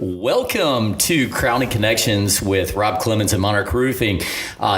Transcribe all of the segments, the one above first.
Welcome to Crowning Connections with Rob Clemons and Monarch Roofing.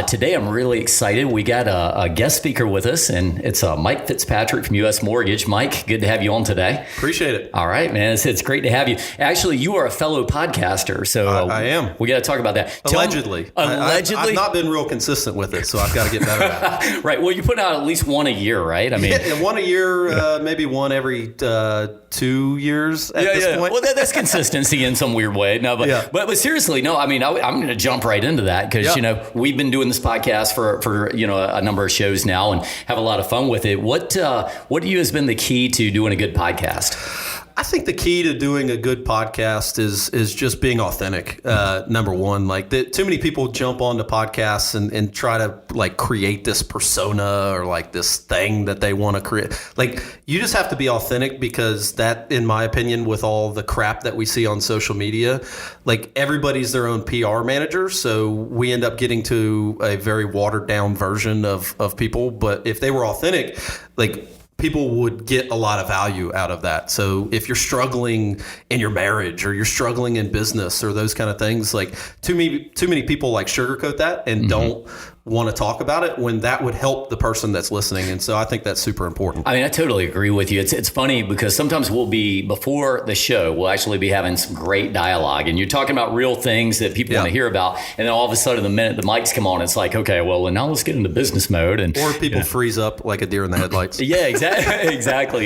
Today I'm really excited. We got a guest speaker with us, and it's Mike Fitzpatrick from U.S. Mortgage. Mike, good to have you on today. Appreciate it. All right, man. It's great to have you. Actually, you are a fellow podcaster, so I am. We got to talk about that. Allegedly. I've not been real consistent with it, so I've got to get better at it. Right. Well, you put out at least one a year, right? I mean, one a year, maybe one every 2 years at this point. Well, that's consistency in some weird way. No, but seriously, no. I mean, I'm going to jump right into that because we've been doing this podcast for a number of shows now and have a lot of fun with it. What to you has been the key to doing a good podcast? I think the key to doing a good podcast is just being authentic. Number one, too many people jump onto podcasts and try to create this persona or this thing that they want to create. You just have to be authentic, because that, in my opinion, with all the crap that we see on social media, everybody's their own PR manager. So we end up getting to a very watered down version of people. But if they were authentic, people would get a lot of value out of that. So if you're struggling in your marriage or you're struggling in business or those kind of things, too many people sugarcoat that and don't want to talk about it, when that would help the person that's listening. And so I think that's super important. I mean, I totally agree with you. It's funny because sometimes before the show, we'll actually be having some great dialogue, and you're talking about real things that people want to hear about. And then all of a sudden, the minute the mics come on, it's okay, well, now let's get into business mode. Or people freeze up like a deer in the headlights. Yeah, exactly.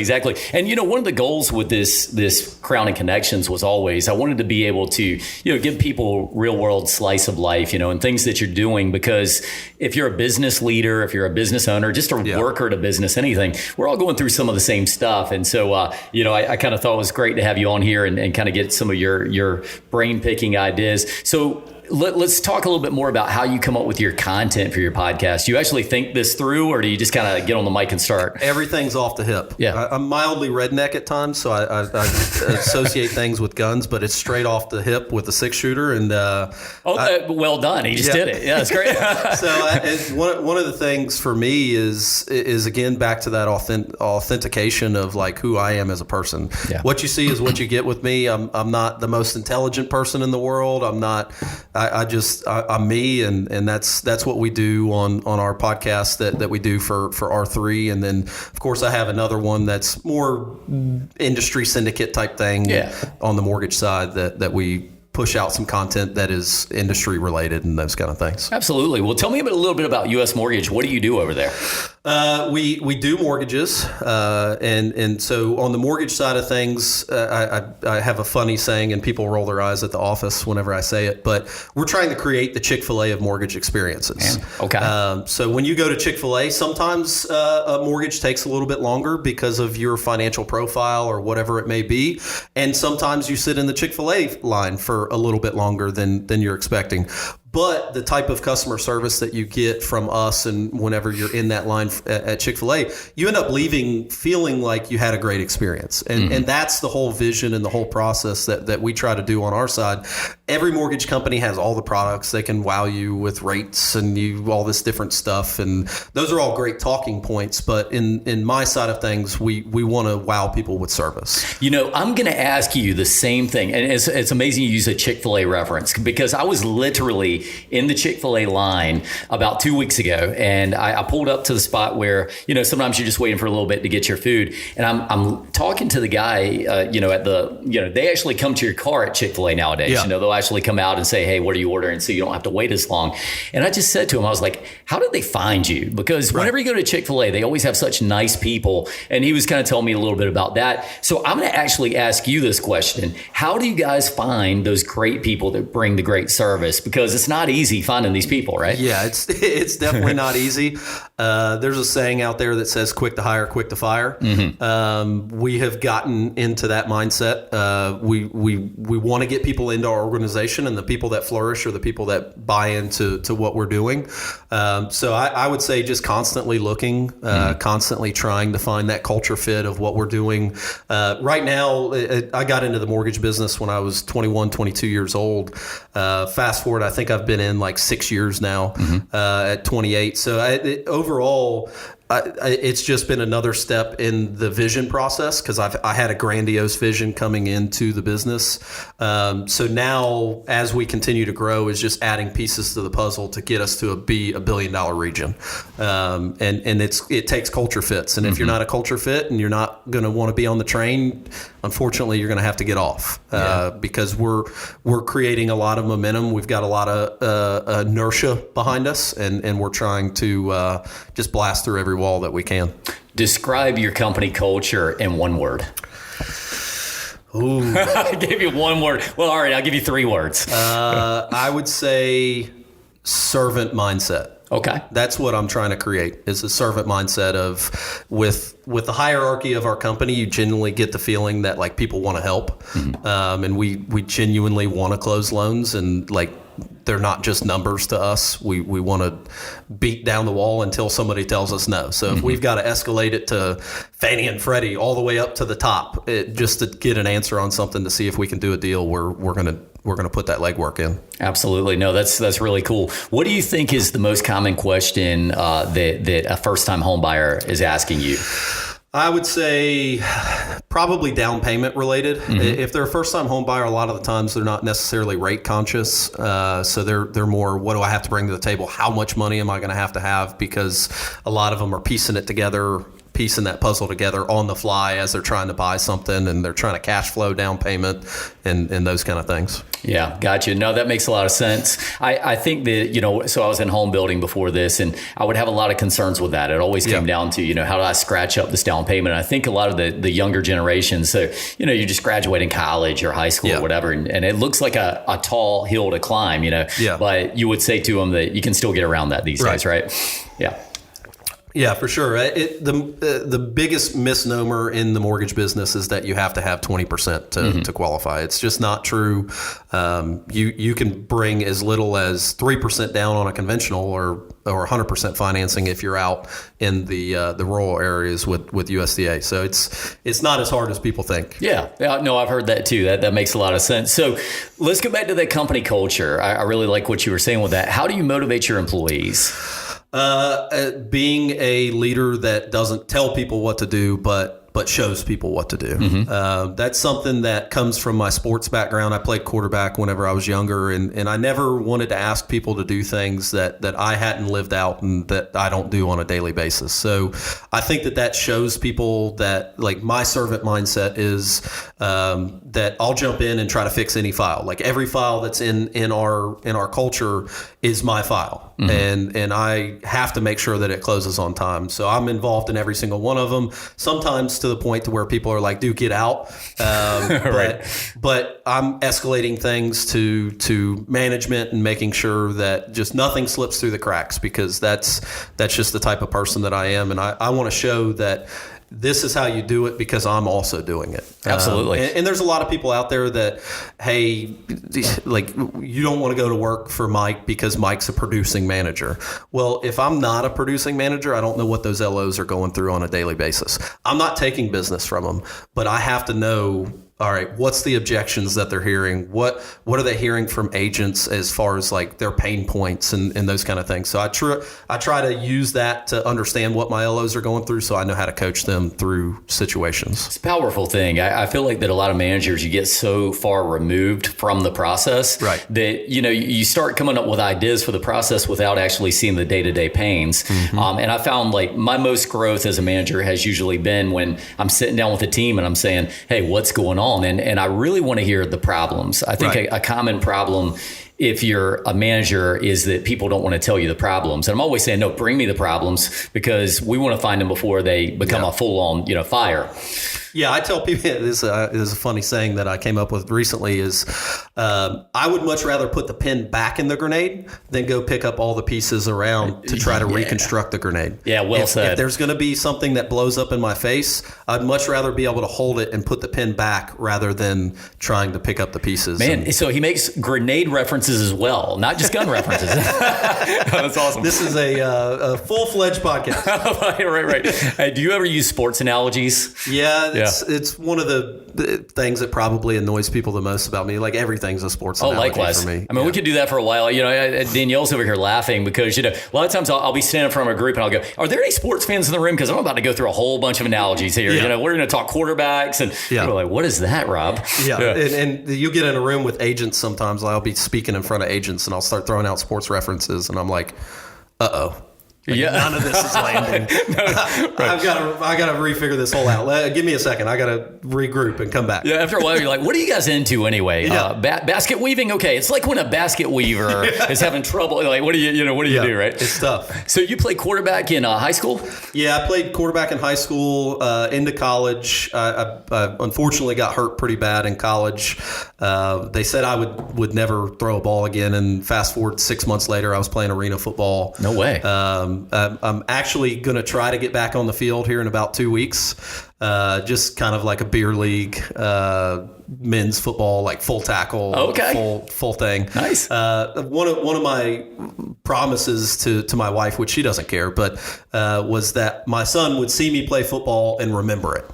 And, one of the goals with this Crowning Connections was always, I wanted to be able to, give people real world slice of life, and things that you're doing, because if you're a business leader, if you're a business owner, just a worker at a business, anything, we're all going through some of the same stuff. And so, I kind of thought it was great to have you on here and kind of get some of your brain picking ideas. So let's talk a little bit more about how you come up with your content for your podcast. Do you actually think this through, or do you just kind of get on the mic and start? Everything's off the hip. Yeah. I'm mildly redneck at times, so I associate things with guns, but it's straight off the hip with a 6-shooter. And well done. He just did it. Yeah, that's great. So one of the things for me is again back to that authentication of who I am as a person. Yeah. What you see is what you get with me. I'm not the most intelligent person in the world. I'm not. I'm me, and that's what we do on our podcast that we do for R3. And then of course I have another one that's more industry syndicate type thing on the mortgage side that we push out some content that is industry related and those kind of things. Absolutely. Well, tell me a little bit about U.S. Mortgage. What do you do over there? We do mortgages, and so on the mortgage side of things, I have a funny saying, and people roll their eyes at the office whenever I say it, but we're trying to create the Chick-fil-A of mortgage experiences. Man. Okay. So when you go to Chick-fil-A, sometimes a mortgage takes a little bit longer because of your financial profile or whatever it may be, and sometimes you sit in the Chick-fil-A line for a little bit longer than you're expecting. But the type of customer service that you get from us, and whenever you're in that line at Chick-fil-A, you end up leaving feeling like you had a great experience. And that's the whole vision and the whole process that we try to do on our side. Every mortgage company has all the products. They can wow you with rates and all this different stuff. And those are all great talking points. But in my side of things, we want to wow people with service. I'm going to ask you the same thing. And it's amazing you use a Chick-fil-A reference, because I was literally in the Chick-fil-A line about 2 weeks ago, and I pulled up to the spot where, sometimes you're just waiting for a little bit to get your food. And I'm talking to the guy, they actually come to your car at Chick-fil-A nowadays. Yeah. They'll actually come out and say, hey, what are you ordering? So you don't have to wait as long. And I just said to him, I was like, how did they find you? Because whenever you go to Chick-fil-A, they always have such nice people. And he was kind of telling me a little bit about that. So I'm going to actually ask you this question. How do you guys find those great people that bring the great service? Because it's not easy finding these people, right? Yeah, it's definitely not easy. There's a saying out there that says quick to hire, quick to fire. Mm-hmm. We have gotten into that mindset. We want to get people into our organization, and the people that flourish are the people that buy into what we're doing. So I would say just constantly looking, constantly trying to find that culture fit of what we're doing. Right now, I got into the mortgage business when I was 21, 22 years old. Fast forward, I think I've been in 6 years now, at 28. So overall, it's just been another step in the vision process because I had a grandiose vision coming into the business. So now, as we continue to grow, is just adding pieces to the puzzle to get us to be a $1 billion region. And it takes culture fits. And if you're not a culture fit and you're not going to want to be on the train, unfortunately, you're going to have to get off because we're creating a lot of momentum. We've got a lot of inertia behind us, and we're trying to just blast through every wall that we can. Describe your company culture in one word. Ooh. I gave you one word. Well, all right, I'll give you 3 words. I would say servant mindset. Okay. That's what I'm trying to create, is a servant mindset of with the hierarchy of our company, you genuinely get the feeling that like people want to help. And we genuinely want to close loans, and like they're not just numbers to us. We want to beat down the wall until somebody tells us no. So if we've got to escalate it to Fannie and Freddie all the way up to the top, just to get an answer on something to see if we can do a deal, we're gonna put that legwork in. Absolutely. No, that's really cool. What do you think is the most common question that a first-time home buyer is asking you? I would say probably down payment related. If they're a first-time home buyer, a lot of the times they're not necessarily rate conscious. So they're more, what do I have to bring to the table? How much money am I going to have? Because a lot of them are piecing that puzzle together on the fly as they're trying to buy something, and they're trying to cash flow down payment and those kind of things. Yeah, gotcha. No, that makes a lot of sense. I think that, so I was in home building before this, and I would have a lot of concerns with that. It always came down to, how do I scratch up this down payment? And I think a lot of the younger generations, so, you just graduate in college or high school or whatever, and it looks like a tall hill to climb, but you would say to them that you can still get around that these days, right? Yeah. Yeah, for sure. The biggest misnomer in the mortgage business is that you have to have 20% to qualify. It's just not true. You can bring as little as 3% down on a conventional or 100% financing if you're out in the rural areas with USDA. So it's not as hard as people think. Yeah. No, I've heard that too. That makes a lot of sense. So let's go back to that company culture. I really like what you were saying with that. How do you motivate your employees? Being a leader that doesn't tell people what to do, but shows people what to do. That's something that comes from my sports background. I played quarterback whenever I was younger, and I never wanted to ask people to do things that I hadn't lived out and that I don't do on a daily basis. So I think that shows people that, like, my servant mindset is that I'll jump in and try to fix any file. Like, every file that's in our culture is my file. And I have to make sure that it closes on time. So I'm involved in every single one of them. Sometimes to the point to where people are like, dude, get out. But I'm escalating things to management and making sure that just nothing slips through the cracks, because that's just the type of person that I am. And I want to show that this is how you do it because I'm also doing it. Absolutely. And there's a lot of people out there that, hey, like, you don't want to go to work for Mike because Mike's a producing manager. Well, if I'm not a producing manager, I don't know what those LOs are going through on a daily basis. I'm not taking business from them, but I have to know, all right, what's the objections that they're hearing? What are they hearing from agents as far as like their pain points and those kind of things? So I try to use that to understand what my LOs are going through, so I know how to coach them through situations. It's a powerful thing. I feel like that a lot of managers, you get so far removed from the process that, you start coming up with ideas for the process without actually seeing the day-to-day pains. And I found like my most growth as a manager has usually been when I'm sitting down with a team and I'm saying, hey, what's going on? And I really want to hear the problems. I think a common problem, if you're a manager, is that people don't want to tell you the problems. And I'm always saying, no, bring me the problems, because we want to find them before they become a full-on, fire. Yeah, I tell people, this is a funny saying that I came up with recently, is I would much rather put the pin back in the grenade than go pick up all the pieces around to try to reconstruct the grenade. Yeah, well said. If there's going to be something that blows up in my face, I'd much rather be able to hold it and put the pin back rather than trying to pick up the pieces. Man, so he makes grenade references as well, not just gun references. That's awesome. This is a full-fledged podcast. Right. Hey, do you ever use sports analogies? Yeah. it's one of the things that probably annoys people the most about me. Like everything's a sports analogy likewise. for me. I mean, we could do that for a while. Danielle's over here laughing because, a lot of times I'll be standing in front of a group and I'll go, are there any sports fans in the room? Because I'm about to go through a whole bunch of analogies here. Yeah. We're going to talk quarterbacks and we're like, what is that, Rob? Yeah. And you get in a room with agents sometimes. I'll be speaking in front of agents and I'll start throwing out sports references and I'm like, uh-oh. None of this is landing. I got to refigure this whole out. Give me a second. I got to regroup and come back. Yeah, after a while, you're like, what are you guys into anyway? Yeah. Basket weaving? Okay, it's like when a basket weaver is having trouble. Like, what do you do, right? It's tough. So you played quarterback in high school? Yeah, I played quarterback in high school, into college. I unfortunately got hurt pretty bad in college. They said I would never throw a ball again, and fast forward 6 months later, I was playing arena football. No way. I'm actually going to try to get back on the field here in about 2 weeks. Just kind of like a beer league, men's football, like full tackle, full thing. Nice. One of my promises to my wife, which she doesn't care, but was that my son would see me play football and remember it.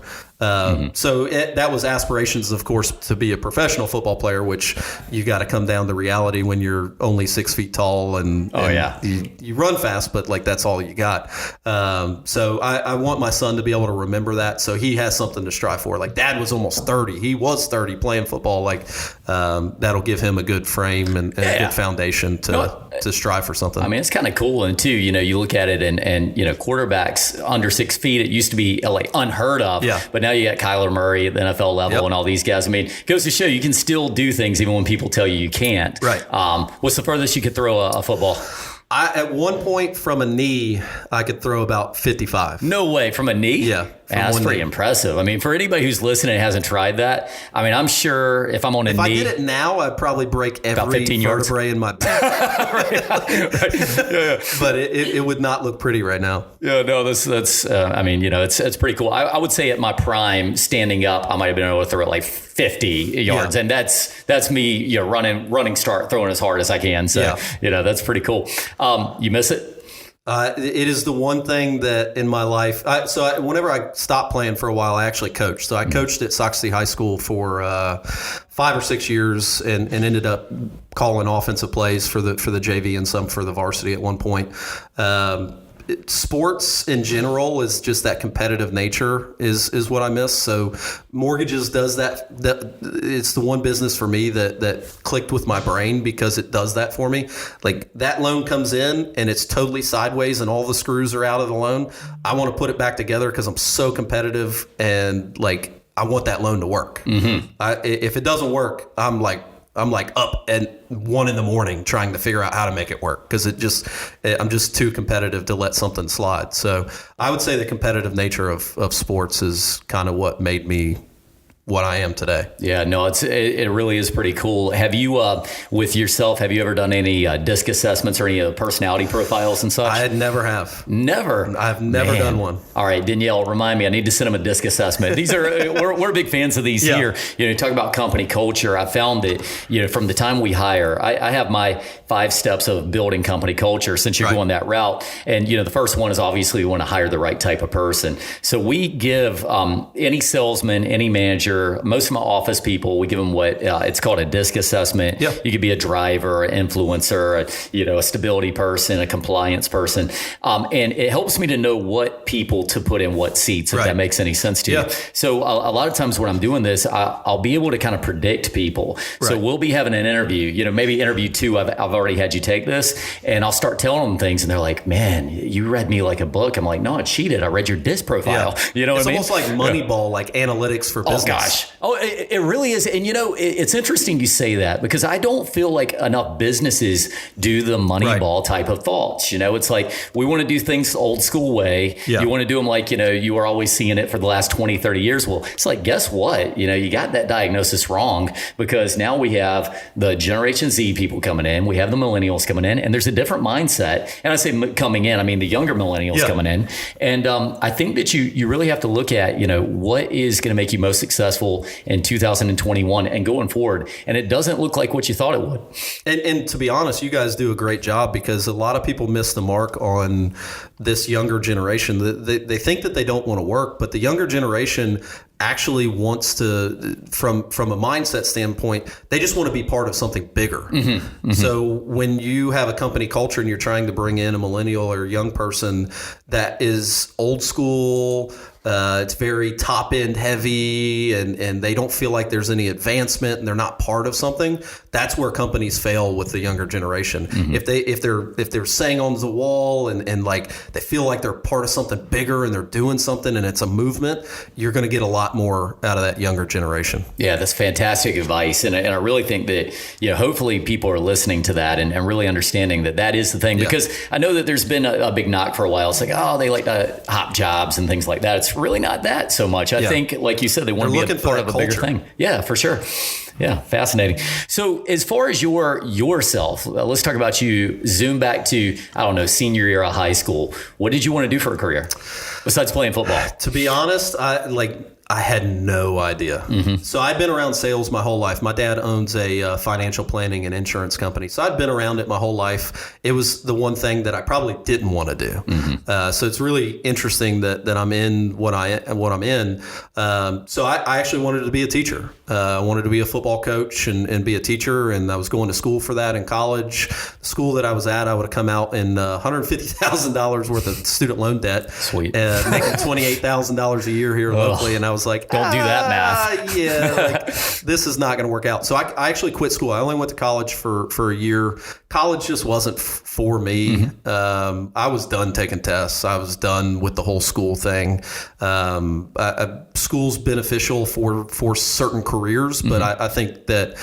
So that was aspirations, of course, to be a professional football player, which you got to come down to reality when you're only 6 feet tall and you run fast, but like that's all you got. So I want my son to be able to remember that. So he has something to strive for. Like Dad was almost 30. He was 30 playing football. Like that'll give him a good frame and a good foundation to strive for something. I mean, it's kind of cool. And too, you look at it and quarterbacks under 6 feet, it used to be like unheard of. Yeah. But now you got Kyler Murray at the NFL level and all these guys. I mean, it goes to show you can still do things even when people tell you can't. Right. What's the furthest you could throw a football? At one point from a knee, I could throw about 55. No way. From a knee? Yeah. That's pretty impressive. I mean, for anybody who's listening and hasn't tried that, I mean, I'm sure if I'm on a knee. If I did it now, I'd probably break every vertebrae in my back. But it would not look pretty right now. Yeah, no, that's I mean, it's pretty cool. I would say at my prime, standing up, I might have been able to throw it like 50 yards. And that's me, running start, throwing as hard as I can. So, that's pretty cool. You miss it? It is the one thing that in my life. Whenever I stopped playing for a while, I actually coached. So I coached at Sox City High School for 5 or 6 years, and ended up calling offensive plays for the JV and some for the varsity at one point. Sports in general is just that competitive nature is what I miss. So mortgages does that. It's the one business for me that clicked with my brain because it does that for me. Like that loan comes in and it's totally sideways and all the screws are out of the loan. I want to put it back together because I'm so competitive and like I want that loan to work. Mm-hmm. If it doesn't work, I'm like up at 1 a.m. trying to figure out how to make it work because I'm just too competitive to let something slide. So I would say the competitive nature of sports is kind of what made me what I am today. Yeah, no, it really is pretty cool. Have you, with yourself, have you ever done any DISC assessments or any personality profiles and such? I never have. Never? I've never done one. All right, Danielle, remind me, I need to send them a DISC assessment. These are, we're big fans of these here. Talk about company culture. I found that, from the time we hire, I have my 5 steps of building company culture since you're going that route. And, the first one is obviously we want to hire the right type of person. So we give any salesman, any manager, most of my office people, we give them what it's called a DISC assessment. Yep. You could be a driver, an influencer, a stability person, a compliance person. And it helps me to know what people to put in what seats, if that makes any sense to you. So a lot of times when I'm doing this, I'll be able to kind of predict people. Right. So we'll be having an interview, maybe interview 2, I've already had you take this, and I'll start telling them things and they're like, man, you read me like a book. I'm like, no, I cheated. I read your DISC profile. You know what I mean? It's almost like Moneyball, like analytics for business. Oh, gosh. Oh, it really is. And, it's interesting you say that because I don't feel like enough businesses do the Moneyball type of thoughts. It's like we want to do things old school way. Yeah. You want to do them like, you are always seeing it for the last 20, 30 years. Well, it's like, guess what? You got that diagnosis wrong because now we have the Generation Z people coming in. We have the millennials coming in and there's a different mindset. And I say coming in, I mean the younger millennials coming in. And I think that you really have to look at, what is going to make you most successful in 2021 and going forward. And it doesn't look like what you thought it would. And to be honest, you guys do a great job because a lot of people miss the mark on this younger generation. They think that they don't want to work, but the younger generation actually wants to, from a mindset standpoint, they just want to be part of something bigger. So when you have a company culture and you're trying to bring in a millennial or a young person that is old school, it's very top end heavy, and they don't feel like there's any advancement and they're not part of something. That's where companies fail with the younger generation. If they're saying on the wall and like they feel like they're part of something bigger and they're doing something and it's a movement, you're going to get a lot more out of that younger generation. Yeah, that's fantastic advice. And I really think that, hopefully people are listening to that and really understanding that is the thing, because I know that there's been a big knock for a while. It's like, oh, they like to hop jobs and things like that. It's really not that so much. I think, like you said, they want to be a part of a bigger thing. Yeah, for sure. Yeah, fascinating. So as far as yourself, let's talk about you. Zoom back to, I don't know, senior year of high school. What did you want to do for a career besides playing football? To be honest, I had no idea. So I'd been around sales my whole life. My dad owns a financial planning and insurance company. So I'd been around it my whole life. It was the one thing that I probably didn't want to do. So it's really interesting that I'm in what I'm in. So I actually wanted to be a teacher. I wanted to be a football coach and be a teacher. And I was going to school for that in college. The school that I was at, I would have come out in $150,000 worth of student loan debt. Sweet. Making $28,000 a year here locally. And I was like, don't do that math. This is not going to work out. So I actually quit school. I only went to college for a year. College just wasn't for me. I was done taking tests. I was done with the whole school thing. School's beneficial for certain careers, but I think that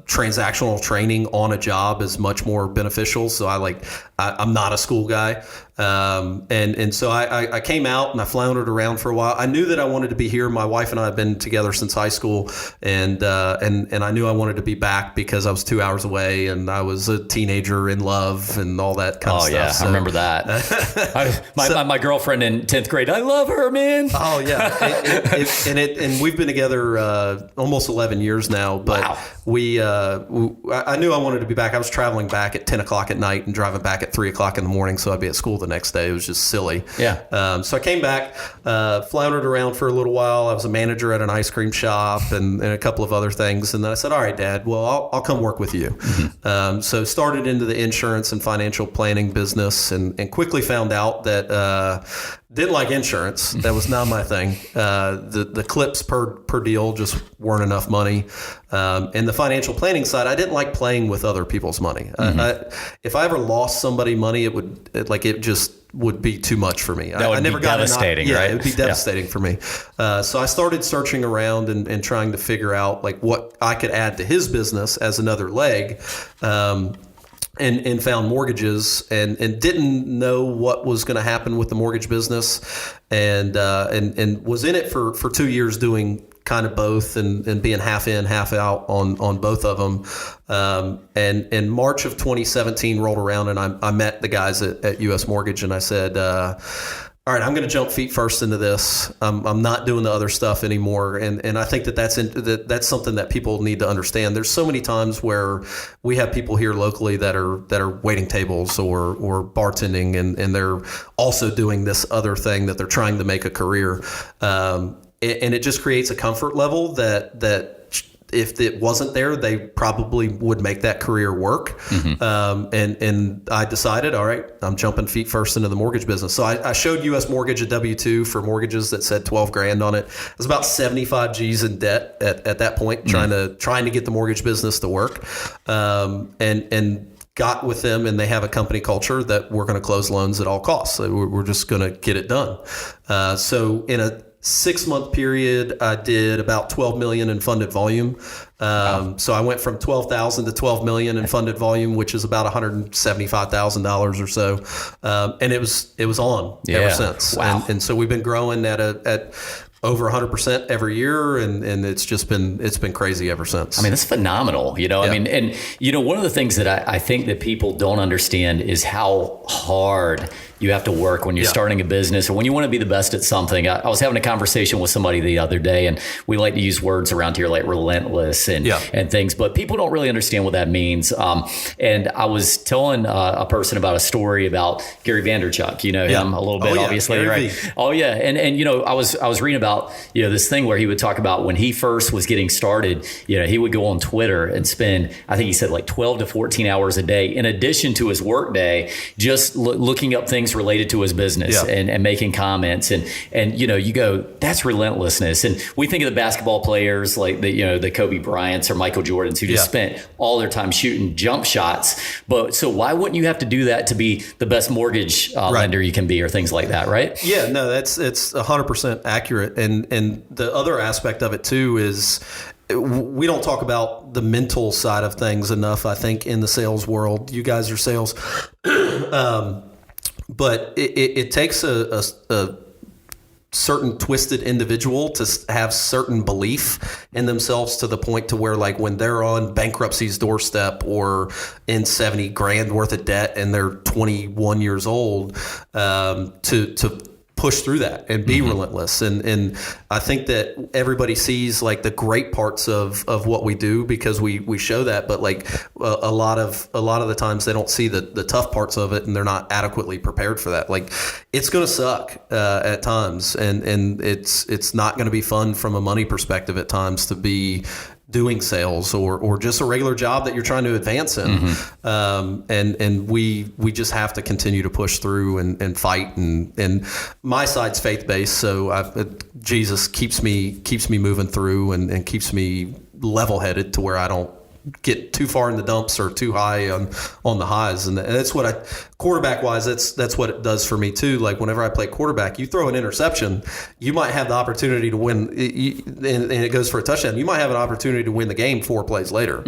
transactional training on a job is much more beneficial. So I'm not a school guy. And so I came out and I floundered around for a while. I knew that I wanted to be here. My wife and I have been together since high school, and I knew I wanted to be back because I was 2 hours away and I was a teenager in love and all that kind of stuff. Yeah, so, I remember that. My girlfriend in 10th grade, I love her, man. Oh yeah, and we've been together almost 11 years now. But wow. I knew I wanted to be back. I was traveling back at 10 o'clock at night and driving back at 3 o'clock in the morning, so I'd be at school the next day. It was just silly. Yeah. So I came back, floundered around for a little while. I was a manager at an ice cream shop and a couple of other things. And then I said, all right, Dad, well, I'll come work with you. So started into the insurance and financial planning business and quickly found out that didn't like insurance. That was not my thing. The clips per deal just weren't enough money. And the financial planning side, I didn't like playing with other people's money. If I ever lost somebody money, it just would be too much for me. That would be devastating, right? It would be devastating for me. So I started searching around and trying to figure out what I could add to his business as another leg. And found mortgages and didn't know what was going to happen with the mortgage business and was in it for 2 years doing kind of both and being half in, half out on both of them. And March of 2017 rolled around and I met the guys at US Mortgage and I said, all right, I'm going to jump feet first into this. I'm not doing the other stuff anymore, and I think that's something that people need to understand. There's so many times where we have people here locally that are waiting tables or bartending, and they're also doing this other thing that they're trying to make a career, and it just creates a comfort level that. If it wasn't there, they probably would make that career work. And I decided, all right, I'm jumping feet first into the mortgage business. So I showed US Mortgage a W-2 for mortgages that said 12 grand on it. It was about 75 G's in debt at that point, trying to get the mortgage business to work. And got with them, and they have a company culture that we're going to close loans at all costs. So we're just going to get it done. So in a 6-month period, I did about 12 million in funded volume. So I went from 12,000 to 12 million in funded volume, which is about $175,000 or so. And it was on ever since. Wow. And so we've been growing at over 100% every year, and it's been crazy ever since. I mean, that's phenomenal. I mean, and one of the things that I think that people don't understand is how hard you have to work when you're starting a business or when you want to be the best at something. I was having a conversation with somebody the other day, and we like to use words around here like relentless and things, but people don't really understand what that means. And I was telling a person about a story about Gary Vaynerchuk. You know him a little bit, obviously, Gary right? Oh yeah, and you know, I was reading about this thing where he would talk about when he first was getting started. He would go on Twitter and spend, I think he said, like 12 to 14 hours a day in addition to his work day, just looking up things related to his business and making comments. And you go, that's relentlessness. And we think of the basketball players like the Kobe Bryants or Michael Jordans who just spent all their time shooting jump shots. But so why wouldn't you have to do that to be the best mortgage lender you can be or things like that, right? Yeah, no, it's 100% accurate. And the other aspect of it too is we don't talk about the mental side of things enough, I think, in the sales world. You guys are sales. But it takes a certain twisted individual to have certain belief in themselves to the point to where, like, when they're on bankruptcy's doorstep or in 70 grand worth of debt and they're 21 years old, to push through that and be relentless. And I think that everybody sees like the great parts of what we do because we show that, but like a lot of the times they don't see the tough parts of it and they're not adequately prepared for that. Like, it's going to suck at times, and it's not going to be fun from a money perspective at times to be doing sales or just a regular job that you're trying to advance in. And we just have to continue to push through and fight. And my side's faith-based. So Jesus keeps me moving through and keeps me level-headed to where I don't get too far in the dumps or too high on the highs. And that's what quarterback wise, that's what it does for me too. Like, whenever I play quarterback, you throw an interception, you might have the opportunity to win, and it goes for a touchdown. You might have an opportunity to win the game 4 plays later.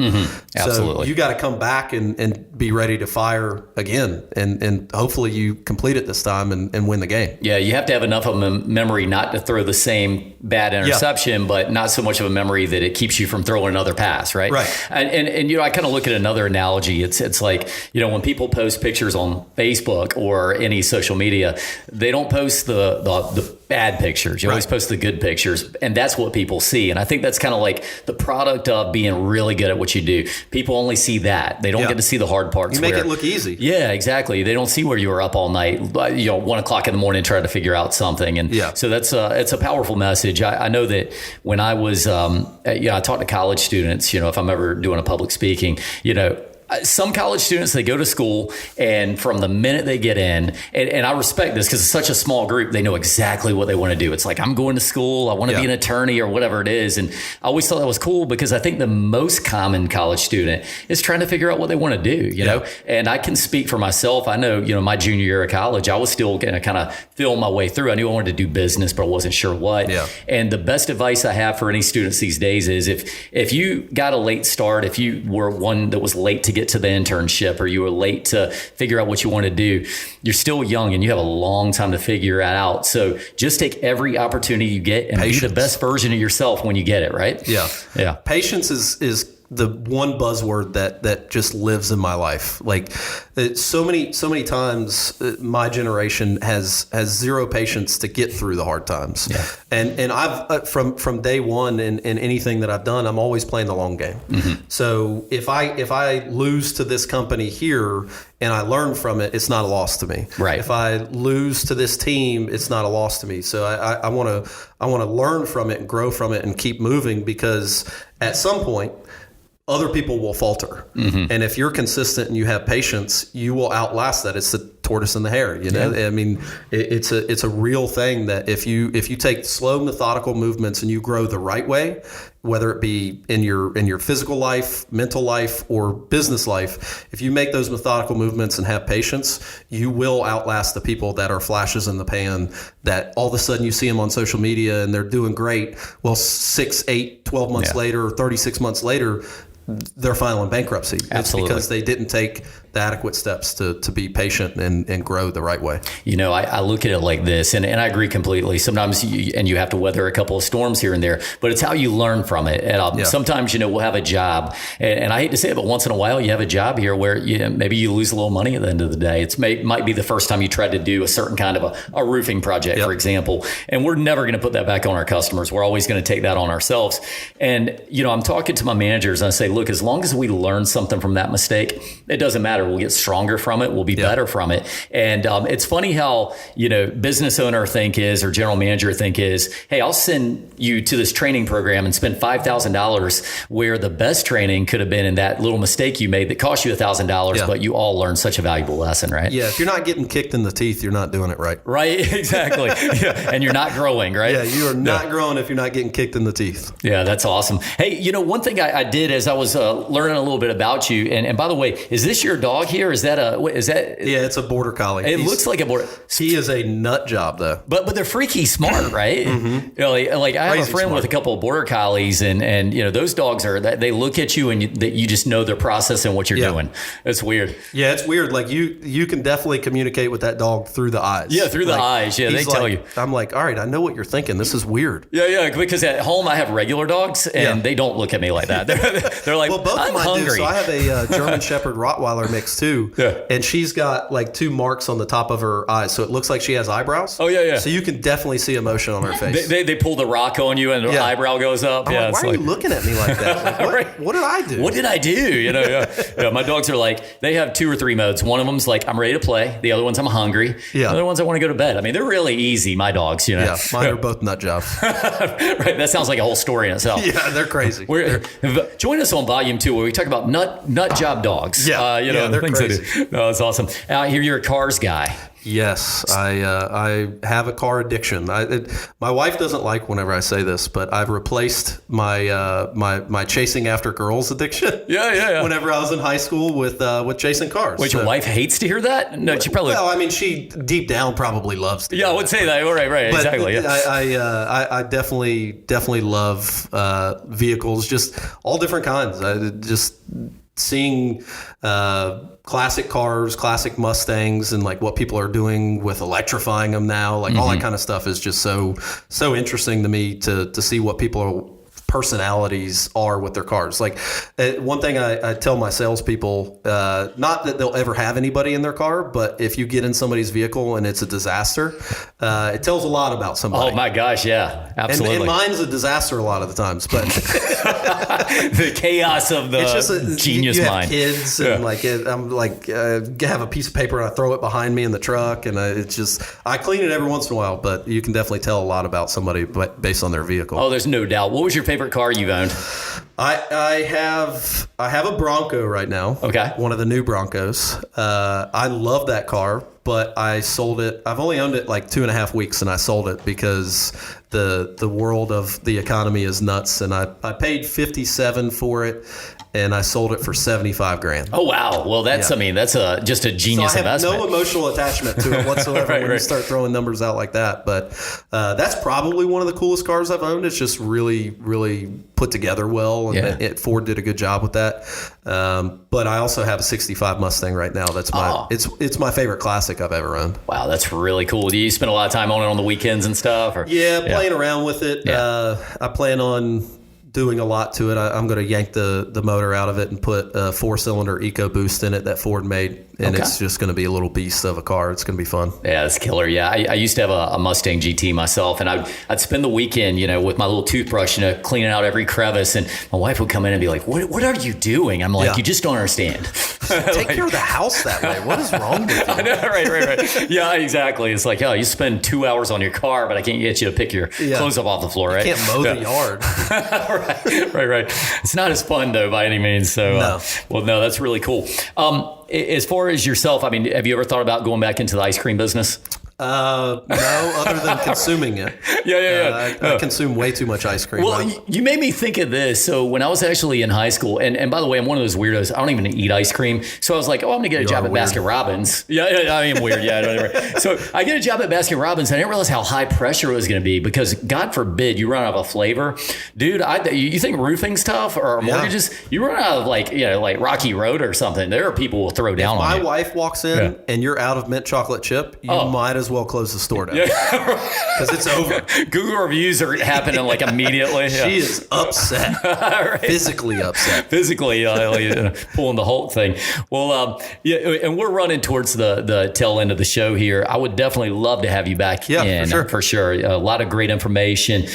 Absolutely. So you got to come back and be ready to fire again. And hopefully you complete it this time and win the game. Yeah. You have to have enough of a memory not to throw the same bad interception, but not so much of a memory that it keeps you from throwing another pass. Right. Right. And I kind of look at another analogy. It's like, when people post pictures on Facebook or any social media, they don't post the bad pictures. You always post the good pictures, and that's what people see. And I think that's kind of like the product of being really good at what you do. People only see that. They don't get to see the hard parts. You make it look easy. Yeah, exactly. They don't see where you were up all night, 1 o'clock in the morning trying to figure out something. And so it's a powerful message. I know that when I was, I talk to college students, if I'm ever doing a public speaking, some college students, they go to school, and from the minute they get in, and I respect this because it's such a small group, they know exactly what they want to do. It's like, I'm going to school, I want to be an attorney or whatever it is. And I always thought that was cool because I think the most common college student is trying to figure out what they want to do, you know? And I can speak for myself. I know, my junior year of college, I was still going to kind of feel my way through. I knew I wanted to do business, but I wasn't sure what. And the best advice I have for any students these days is if you got a late start, if you were one that was late to get to the internship, or you were late to figure out what you want to do, you're still young and you have a long time to figure it out. So just take every opportunity you get and be the best version of yourself when you get it, right? Yeah. Patience is the one buzzword that just lives in my life. Like, so many times my generation has zero patience to get through the hard times. And I've from day one in anything that I've done, I'm always playing the long game. So if I lose to this company here and I learn from it, it's not a loss to me. Right. If I lose to this team, it's not a loss to me. So I want to learn from it and grow from it and keep moving, because at some point other people will falter. And if you're consistent and you have patience, you will outlast that. It's the tortoise and the hare, I mean, it's a real thing that if you take slow, methodical movements and you grow the right way, whether it be in your physical life, mental life, or business life, if you make those methodical movements and have patience, you will outlast the people that are flashes in the pan, that all of a sudden you see them on social media and they're doing great. Well, 6, 8, 12 months later, 36 months later, they're filing bankruptcy. Absolutely. It's because they didn't take the adequate steps to be patient and grow the right way. I look at it like this, and I agree completely. Sometimes you have to weather a couple of storms here and there, but it's how you learn from it. And sometimes, we'll have a job, and I hate to say it, but once in a while you have a job here where maybe you lose a little money at the end of the day. Might be the first time you tried to do a certain kind of a roofing project, for example, and we're never going to put that back on our customers. We're always going to take that on ourselves. And, I'm talking to my managers and I say, look, as long as we learn something from that mistake, it doesn't matter. We'll get stronger from it. We'll be better from it. And it's funny how, business owner think is, or general manager think is, hey, I'll send you to this training program and spend $5,000 where the best training could have been in that little mistake you made that cost you $1,000, but you all learned such a valuable lesson, right? Yeah. If you're not getting kicked in the teeth, you're not doing it right. Right. Exactly. And you're not growing, right? Yeah. You are not growing if you're not getting kicked in the teeth. Yeah. That's awesome. Hey, one thing I did as I was learning a little bit about you, and by the way, is this your dog here? Is that? Yeah, it's a border collie. It looks like a border. He is a nut job though. But they're freaky smart, right? Like I have a friend with a couple of border collies, and those dogs they look at you and you just know they're processing what you're doing. It's weird. Yeah, it's weird. Like you can definitely communicate with that dog through the eyes. Yeah, through the eyes. Yeah, they tell you. I'm like, all right, I know what you're thinking. This is weird. Yeah, because at home I have regular dogs and they don't look at me like that. They're like, well, both I'm of mine hungry. do. So I have a German Shepherd Rottweiler mix too, and she's got like 2 marks on the top of her eyes, so it looks like she has eyebrows. Oh yeah. So you can definitely see emotion on her face. They pull the rock on you and her eyebrow goes up. I'm like, why are you looking at me like that? Like, what did I do? What did I do? My dogs are like, they have 2 or 3 modes. One of them's like, I'm ready to play. The other one's I'm hungry. The other one's I want to go to bed. I mean, they're really easy, my dogs. Yeah, mine are both nut jobs. Right, that sounds like a whole story in itself. Yeah, they're crazy. Join us on Volume 2 where we talk about nut job dogs. They're crazy. No, that's awesome. I hear you're a cars guy. Yes, I have a car addiction. My wife doesn't like whenever I say this, but I've replaced my chasing after girls addiction. Yeah. Whenever I was in high school with chasing cars. Wait, your wife hates to hear that? No, she probably. Well, I mean, she deep down probably loves to. Yeah, I would say that. Right, but exactly. Yeah. I definitely love vehicles, just all different kinds. Just seeing classic cars, classic Mustangs, and like what people are doing with electrifying them now, like all that kind of stuff is just so interesting to me to see what personalities are with their cars. Like one thing I tell my salespeople, not that they'll ever have anybody in their car, but if you get in somebody's vehicle and it's a disaster, it tells a lot about somebody. Oh my gosh, yeah, absolutely. And mine's a disaster a lot of the times, but the chaos of the genius you have mind. Kids and I'm like have a piece of paper and I throw it behind me in the truck, and it's just I clean it every once in a while, but you can definitely tell a lot about somebody based on their vehicle. Oh, there's no doubt. What was your favorite car you've owned? I have a Bronco right now. Okay. One of the new Broncos. I love that car, but I sold it. I've only owned it like 2.5 weeks, and I sold it because the world of the economy is nuts, and I paid $57,000 for it, and I sold it for $75,000. Oh wow! Well, that's that's just a genius investment. I have no emotional attachment to it whatsoever when you start throwing numbers out like that. But that's probably one of the coolest cars I've owned. It's just really, really put together well, and Ford did a good job with that. But I also have a '65 Mustang right now. That's it's my favorite classic I've ever owned. Wow, that's really cool. Do you spend a lot of time on it on the weekends and stuff? Or? Yeah, playing around with it. I plan on doing a lot to it. I'm going to yank the motor out of it and put a 4-cylinder EcoBoost in it that Ford made, and it's just going to be a little beast of a car. It's going to be fun. Yeah, it's killer. Yeah, I used to have a Mustang GT myself, and I'd spend the weekend, with my little toothbrush, cleaning out every crevice, and my wife would come in and be like, "What are you doing?" I'm like, "You just don't understand. Take care of the house that way. What is wrong with you?" I know, right. Yeah, exactly. It's like, you spend 2 hours on your car, but I can't get you to pick your clothes up off the floor, right? You can't mow the yard. Right. It's not as fun though by any means. So, no, that's really cool. As far as yourself, I mean, have you ever thought about going back into the ice cream business? No, other than consuming it. Yeah. I consume way too much ice cream. Well, you made me think of this. So when I was actually in high school, and by the way, I'm one of those weirdos. I don't even eat ice cream. So I was like, I'm going to get a job at Baskin Robbins. Yeah, I am weird. Yeah, whatever. So I get a job at Baskin Robbins. And I didn't realize how high pressure it was going to be because God forbid you run out of a flavor. Dude, you think roofing's tough or mortgages? You run out of like Rocky Road or something. There are people who will throw down on you. My wife walks in and you're out of mint chocolate chip, you might as well close the store down. Because it's over. Google reviews are happening like immediately. She is upset. Right. Physically upset. Physically pulling the Hulk thing. Well, and we're running towards the tail end of the show here. I would definitely love to have you back in. For sure. A lot of great information.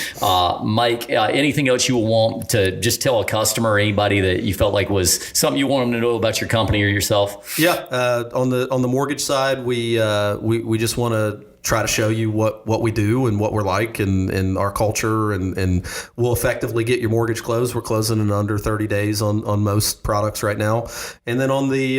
Mike, anything else you want to just tell a customer or anybody that you felt like was something you want them to know about your company or yourself? Yeah. On the mortgage side, we just want to try to show you what we do and what we're like and our culture and we'll effectively get your mortgage closed. We're closing in under 30 days on most products right now. And then on the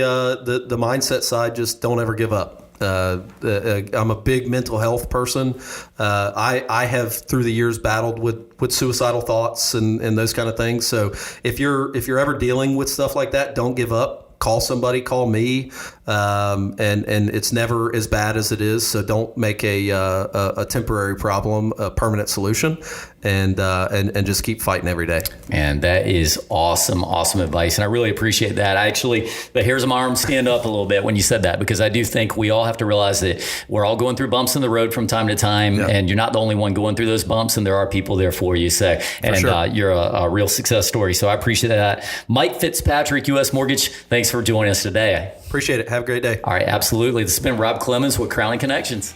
mindset side, just don't ever give up. I'm a big mental health person. I have through the years battled with suicidal thoughts and those kind of things. So if you're ever dealing with stuff like that, don't give up. Call somebody, call me, and it's never as bad as it is. So don't make a temporary problem a permanent solution, and just keep fighting every day. And that is awesome advice, and I really appreciate that. The hairs on my arm stand up a little bit when you said that because I do think we all have to realize that we're all going through bumps in the road from time to time, and you're not the only one going through those bumps, and there are people there for you. So, you're a real success story. So I appreciate that. Mike Fitzpatrick, U.S. Mortgage. Thanks for joining us today. Appreciate it. Have a great day. All right, absolutely. This has been Rob Clemons with Crowning Connections.